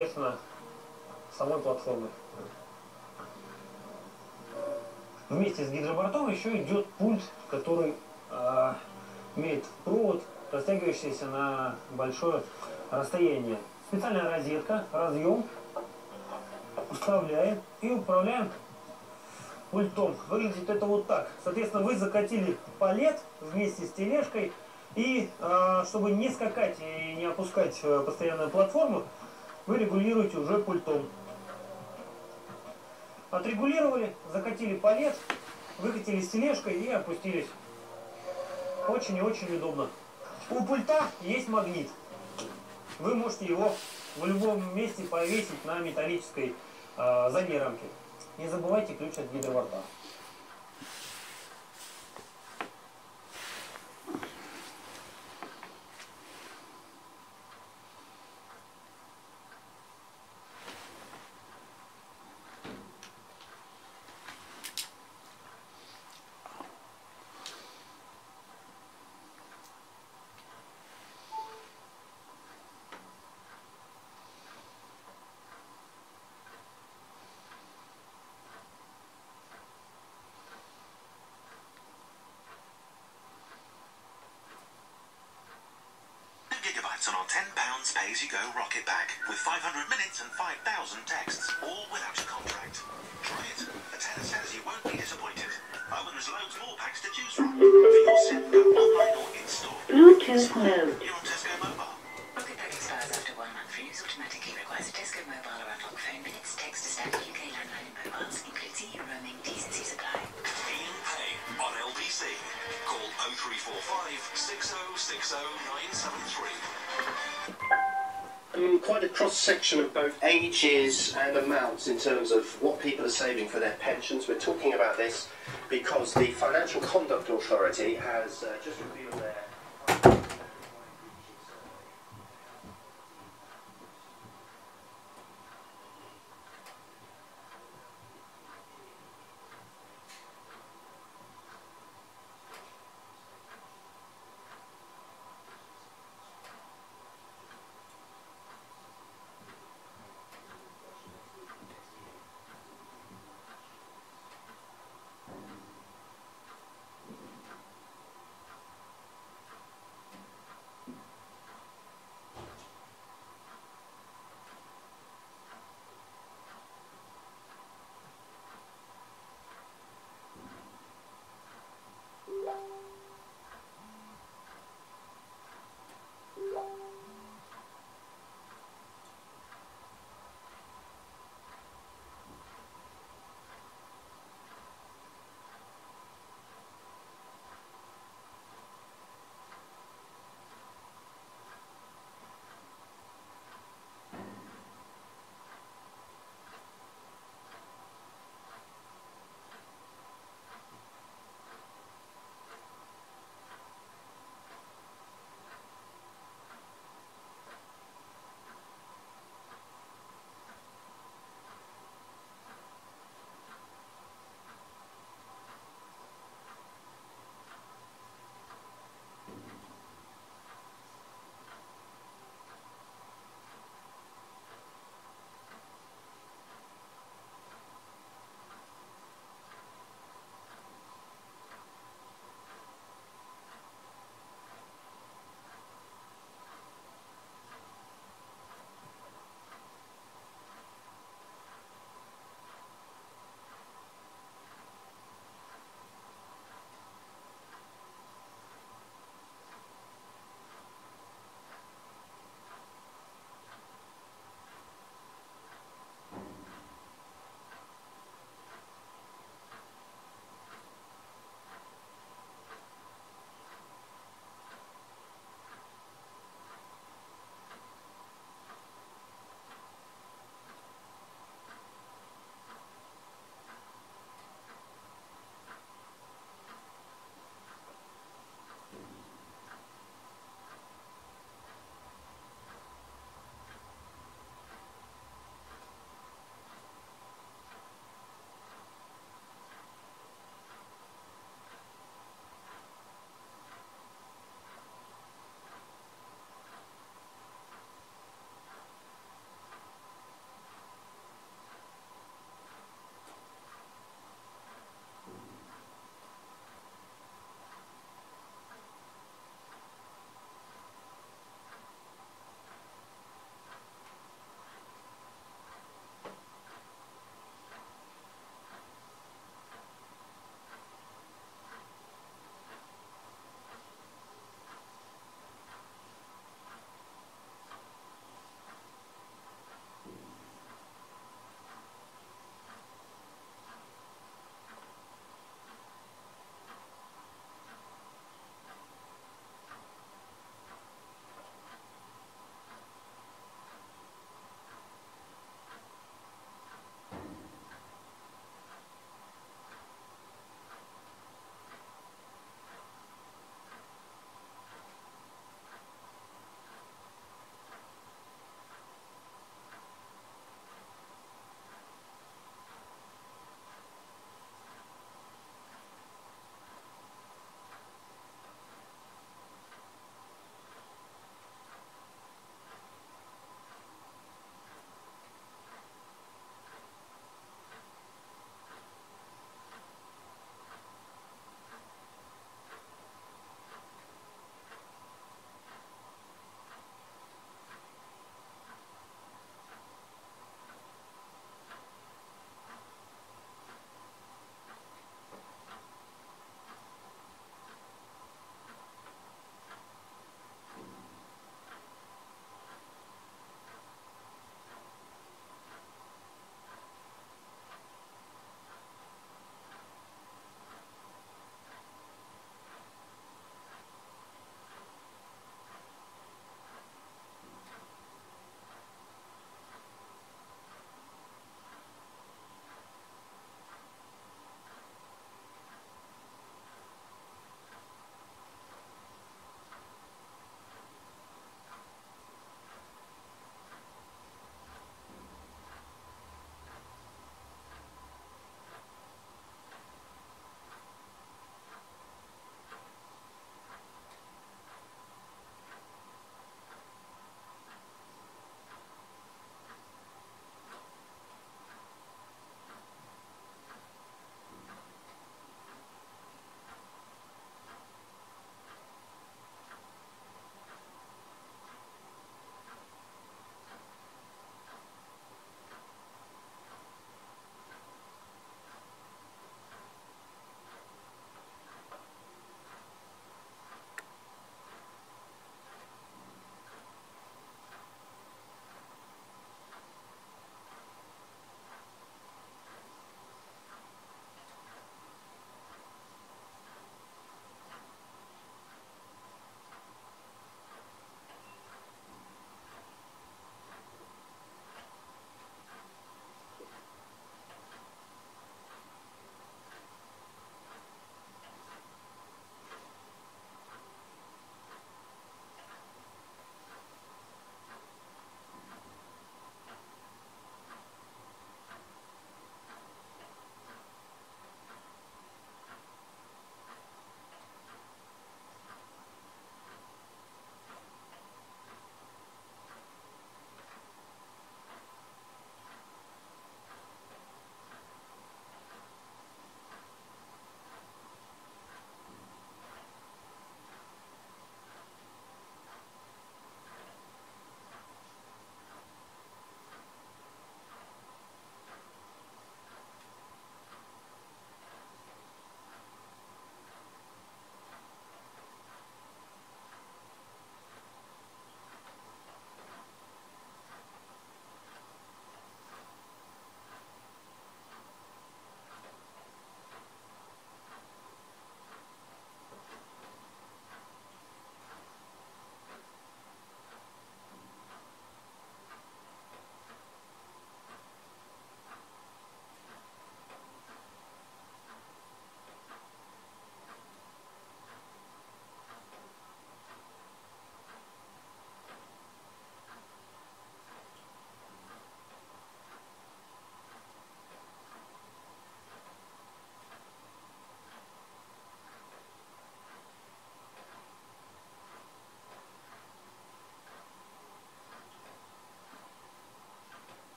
Соответственно, самой платформы. Вместе с гидробортом еще идет пульт, который имеет провод, растягивающийся на большое расстояние. Специальная розетка, разъем, вставляем и управляем пультом. Выглядит это вот так. Соответственно, вы закатили палет вместе с тележкой. И чтобы не скакать и не опускать постоянную платформу, вы регулируете уже пультом. Отрегулировали, закатили палет, выкатили с тележкой и опустились. Очень и очень удобно. У пульта есть магнит. Вы можете его в любом месте повесить на металлической задней рамке. Не забывайте ключ от гидроборта. On our £10 pay-as-you-go rocket pack with 500 minutes and 5,000 texts, all without a contract. Try it. A tenor says you won't be disappointed. Oh, and there's loads more packs to choose from. For your SIM, go online or in-store. Bluetooth mode. You're on Tesco Mobile. Rocket pack expires after 1 month. For use automatically requires a Tesco Mobile or unlock phone minutes. Text to standard UK landline and mobiles. Includes EU roaming. Decency supply. Ian Pay on LBC. Call 0345 6060 973. Quite a cross-section of both ages and amounts in terms of what people are saving for their pensions. We're talking about this because the Financial Conduct Authority has just revealed their...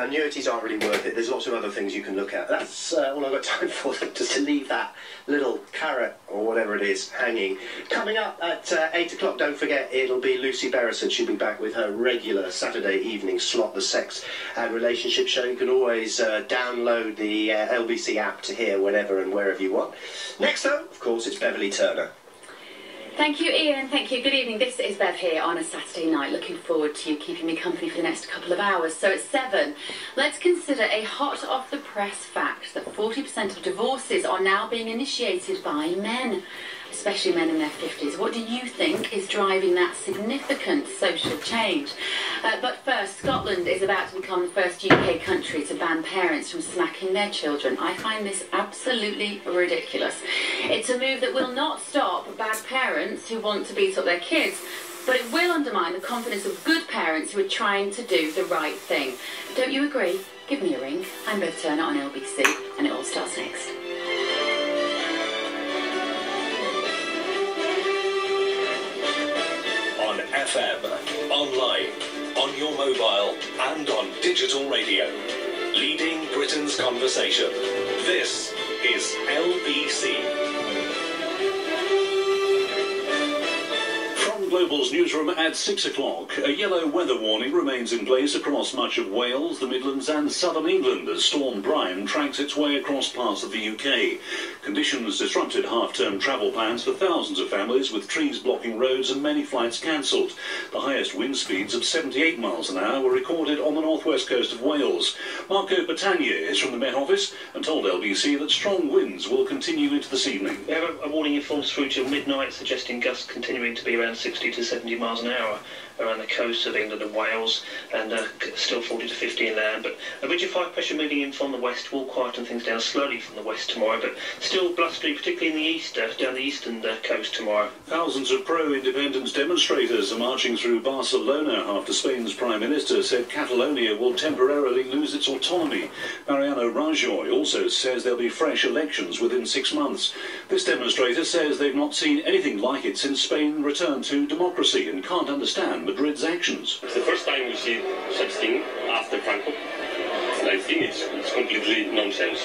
annuities aren't really worth it. There's lots of other things you can look at. That's all I've got time for, just to leave that little carrot or whatever it is hanging. Coming up at 8 o'clock, don't forget, it'll be Lucy Berrison. She'll be back with her regular Saturday evening slot, the Sex and Relationship Show. You can always download the LBC app to hear whenever and wherever you want. Next though, of course, it's Beverly Turner. Thank you, Ian. Thank you. Good evening. This is Bev here on a Saturday night. Looking forward to you keeping me company for the next couple of hours. So at 7, let's consider a hot off the press fact that 40% of divorces are now being initiated by men, especially men in their 50s. What do you think is driving that significant social change? But first, Scotland is about to become the first UK country to ban parents from smacking their children. I find this absolutely ridiculous. It's a move that will not stop bad parents who want to beat up their kids, but it will undermine the confidence of good parents who are trying to do the right thing. Don't you agree? Give me a ring. I'm Bev Turner on LBC, and it all starts next. On FM, online, on your mobile and on digital radio. Leading Britain's conversation. This is LBC. From Global's newsroom at 6 o'clock, a yellow weather warning remains in place across much of Wales, the Midlands and southern England as Storm Brian tracks its way across parts of the UK. Conditions disrupted half-term travel plans for thousands of families, with trees blocking roads and many flights cancelled. The highest wind speeds of 78 miles an hour were recorded on the northwest coast of Wales. Marco Patania is from the Met Office and told LBC that strong winds will continue into this evening. We have a warning in force through till midnight, suggesting gusts continuing to be around 60 to 70 miles an hour around the coast of England and Wales, and still 40 to 50 inland. But a ridge of high pressure moving in from the west will quieten things down slowly from the west tomorrow, but still blustery, particularly in the east, down the eastern coast tomorrow. Thousands of pro-independence demonstrators are marching through Barcelona after Spain's Prime Minister said Catalonia will temporarily lose its autonomy. Mariano Rajoy also says there'll be fresh elections within 6 months. This demonstrator says they've not seen anything like it since Spain returned to democracy and can't understand Madrid's actions. It's the first time we see such thing after Franco. And I think it's completely nonsense.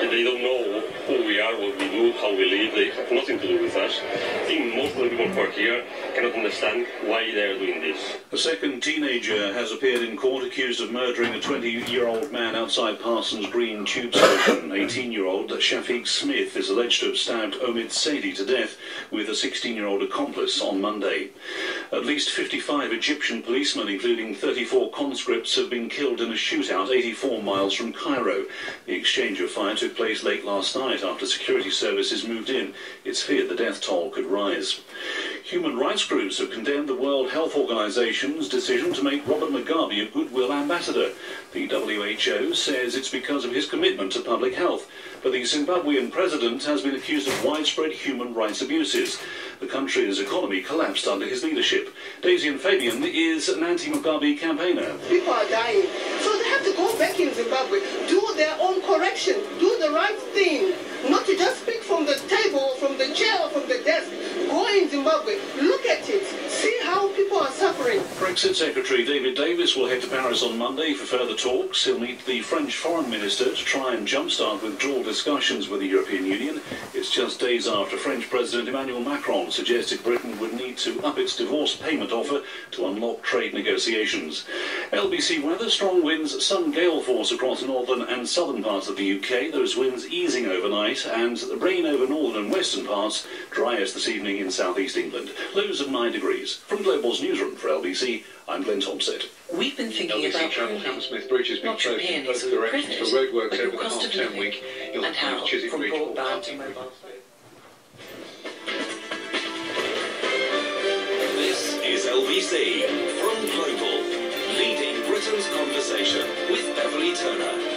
And they don't know who we are, what we do, how we live. They have nothing to do with us. I think most of the people who are here cannot understand why they are doing this. A second teenager has appeared in court accused of murdering a 20-year-old man outside Parsons Green Tube Station. 18-year-old Shafiq Smith is alleged to have stabbed Omid Saidi to death with a 16-year-old accomplice on Monday. At least 55 Egyptian policemen, including 34 conscripts, have been killed in a shootout 84 miles from Cairo. The exchange of fire took place late last night after security services moved in. It's feared the death toll could rise. Human rights groups have condemned the World Health Organization's decision to make Robert Mugabe a goodwill ambassador. The WHO says it's because of his commitment to public health, but the Zimbabwean president has been accused of widespread human rights abuses. The country's economy collapsed under his leadership. Daisy and Fabian is an anti-Mugabe campaigner. People are dying, so they have to go back in Zimbabwe, do their own correction, do the right thing, not to just speak from the table, from the chair, or from the desk. Go in Zimbabwe, look at it, see how people are suffering. Brexit Secretary David Davis will head to Paris on Monday for further talks. He'll meet the French Foreign Minister to try and jumpstart withdrawal discussions with the European Union. It's just days after French President Emmanuel Macron suggested Britain would need to up its divorce payment offer to unlock trade negotiations. LBC weather, strong winds, some gale force across northern and southern parts of the UK. Those winds easing overnight, and rain over northern and western parts, driest this evening in southeast England. Lows of 9 degrees. From Global's newsroom for LBC, I'm Glenn Thompson. We've been thinking about Travel Hammersmith Bridge has been closed in both directions for roadworks over the half-term week. You'll and how, Chiswick from Bridge or broadband to Barking Bridge. mobile. This is LBC from Global, leading Britain's conversation with Beverly Turner.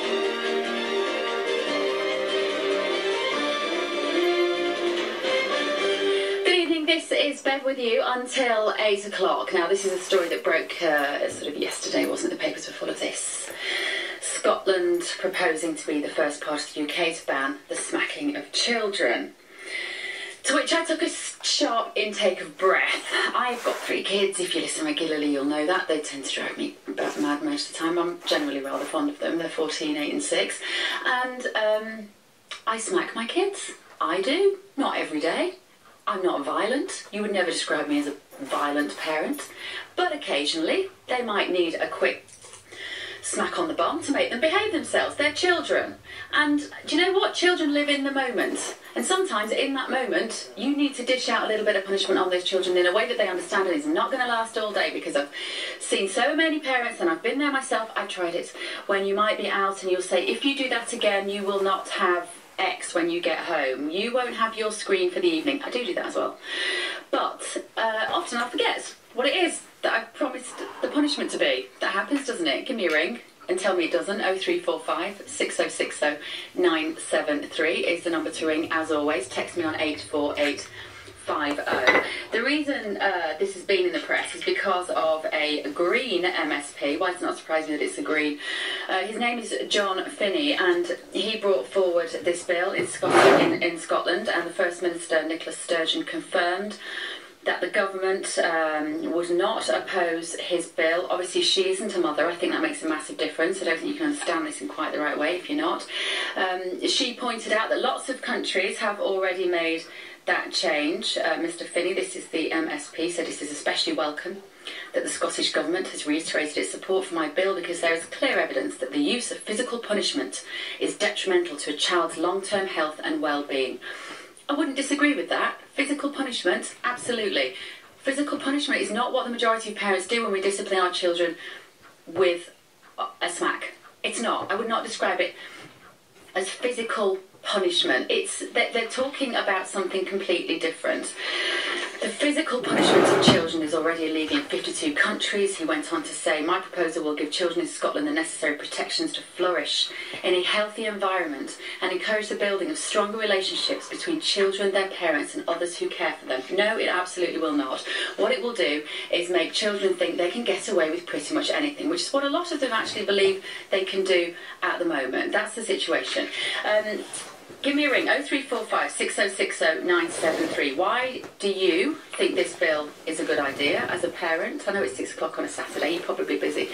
This is Bev with you until 8 o'clock. Now, this is a story that broke sort of yesterday, wasn't it? The papers were full of this. Scotland proposing to be the first part of the UK to ban the smacking of children. To which I took a sharp intake of breath. I've got 3 kids. If you listen regularly, you'll know that. They tend to drive me about mad most of the time. I'm generally rather fond of them. They're 14, 8 and 6. And I smack my kids. I do. Not every day. I'm not violent. You would never describe me as a violent parent. But occasionally, they might need a quick smack on the bum to make them behave themselves. They're children. And do you know what? Children live in the moment. And sometimes in that moment, you need to dish out a little bit of punishment on those children in a way that they understand, and it's not going to last all day, because I've seen so many parents, and I've been there myself, I've tried it, when you might be out and you'll say, if you do that again, you will not have X when you get home. You won't have your screen for the evening. I do that as well. But often I forget what it is that I promised the punishment to be. That happens, doesn't it? Give me a ring and tell me it doesn't. 0345 6060 973 is the number to ring, as always. Text me on 84850. The reason this has been in the press is because of a Green MSP. Why does it not surprise me that it's a Green? His name is John Finney, and he brought forward this bill in Scotland, and the First Minister, Nicola Sturgeon, confirmed that the government would not oppose his bill. Obviously, she isn't a mother. I think that makes a massive difference. I don't think you can understand this in quite the right way if you're not. She pointed out that lots of countries have already made that change. Mr Finney, this is the MSP, said this is especially welcome that the Scottish Government has reiterated its support for my bill, because there is clear evidence that the use of physical punishment is detrimental to a child's long-term health and well-being. I wouldn't disagree with that. Physical punishment, absolutely. Physical punishment is not what the majority of parents do when we discipline our children with a smack. It's not. I would not describe it as physical punishment. They're talking about something completely different. The physical punishment of children is already illegal in 52 countries. He went on to say, my proposal will give children in Scotland the necessary protections to flourish in a healthy environment and encourage the building of stronger relationships between children, their parents and others who care for them. No, it absolutely will not. What it will do is make children think they can get away with pretty much anything, which is what a lot of them actually believe they can do at the moment. That's the situation. Give me a ring, 0345 6060 973. Why do you think this bill is a good idea as a parent? I know it's 6 o'clock on a Saturday, you're probably busy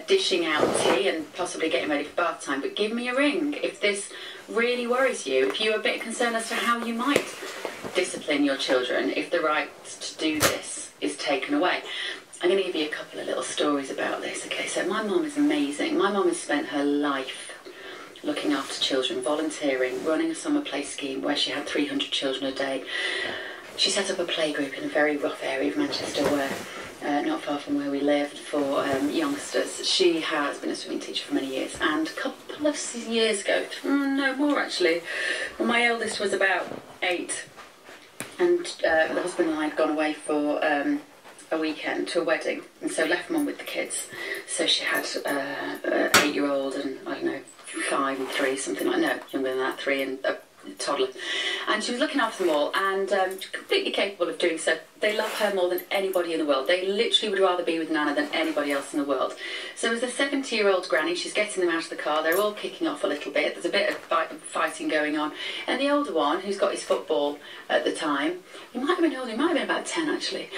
dishing out tea and possibly getting ready for bath time, but give me a ring if this really worries you, if you're a bit concerned as to how you might discipline your children if the right to do this is taken away. I'm going to give you a couple of little stories about this. Okay, so my mum is amazing. My mum has spent her life looking after children, volunteering, running a summer play scheme where she had 300 children a day. She set up a playgroup in a very rough area of Manchester, where not far from where we lived, for youngsters. She has been a swimming teacher for many years, and a couple of years ago, no more actually, when my eldest was about 8, and the husband and I had gone away for a weekend to a wedding, and so left mum with the kids. So she had an 8-year-old and, I don't know, 5 and 3, something like, no, younger than that, 3 and a toddler. And she was looking after them all, and completely capable of doing so. They love her more than anybody in the world. They literally would rather be with Nana than anybody else in the world. So as the 70-year-old granny, she's getting them out of the car. They're all kicking off a little bit. There's a bit of fighting going on. And the older one, who's got his football at the time, he might have been older, he might have been about 10 actually,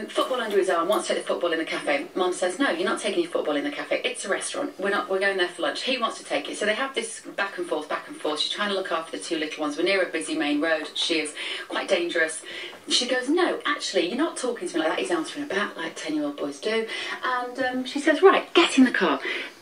football under his arm, wants to take the football in the cafe. Mum says, no, you're not taking your football in the cafe. It's a restaurant. We're going there for lunch. He wants to take it. So they have this back and forth, back and forth. She's trying to look after the 2 little ones. We're near a busy main road. She is quite dangerous. She goes, no, actually, you're not talking to me like that. He's answering her back like 10-year-old boys do. And she says, right, get in the car.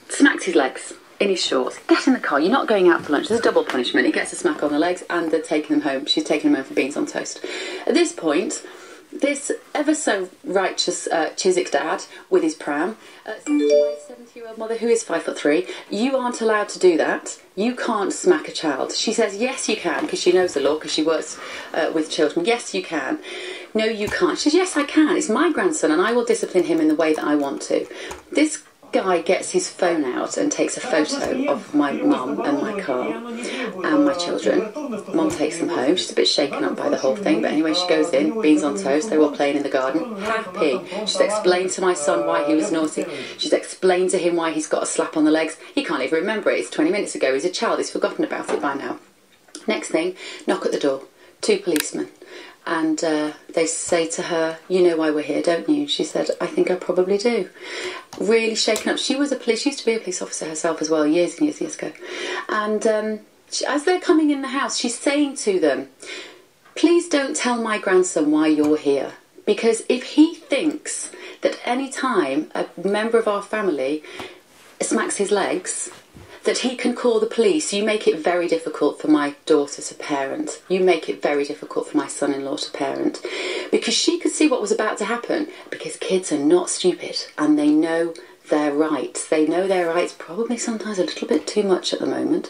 Smacks his legs in his shorts. Get in the car. You're not going out for lunch. There's a double punishment. He gets a smack on the legs, and they're taking them home. She's taking them home for beans on toast. At this point, this ever so righteous Chiswick dad with his pram says to my 70-year-old mother, who is 5'3", you aren't allowed to do that. You can't smack a child. She says, yes, you can, because she knows the law, because she works with children. Yes, you can. No, you can't. She says, yes, I can. It's my grandson, and I will discipline him in the way that I want to. This guy gets his phone out and takes a photo of my mum and my car and my children. Mum takes them home. She's a bit shaken up by the whole thing, but anyway, she goes in, beans on toast. They're all playing in the garden, happy. She's explained to my son why he was naughty. She's explained to him why he's got a slap on the legs. He can't even remember it. It's 20 minutes ago. He's a child. He's forgotten about it by now. Next thing, knock at the door. 2 policemen. And they say to her, "You know why we're here, don't you?" She said, "I think I probably do." Really shaken up. She used to be a police officer herself as well, years and years ago. And as they're coming in the house, she's saying to them, "Please don't tell my grandson why you're here. Because if he thinks that any time a member of our family smacks his legs, that he can call the police, you make it very difficult for my daughter to parent. You make it very difficult for my son-in-law to parent." Because she could see what was about to happen, because kids are not stupid and they know their rights. They know their rights probably sometimes a little bit too much at the moment.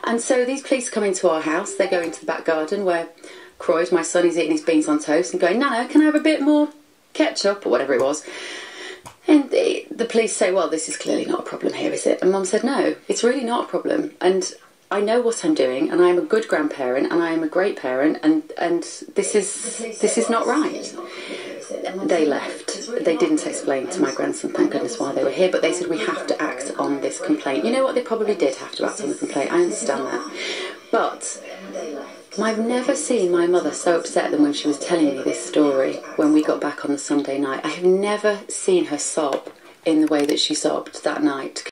And so these police come into our house. They go into the back garden where Croyd, my son, is eating his beans on toast and going, "Nana, can I have a bit more ketchup?" or whatever it was. And the police say, "Well, this is clearly not a problem here, is it?" And Mum said, "No, it's really not a problem. And I know what I'm doing, and I am a good grandparent, and I am a great parent, and this is not right." They left. They didn't explain to my grandson, thank goodness, why they were here, but they said, "We have to act on this complaint." You know what? They probably did have to act on the complaint. I understand that. But I've never seen my mother so upset than when she was telling me this story when we got back on the Sunday night. I have never seen her sob in the way that she sobbed that night.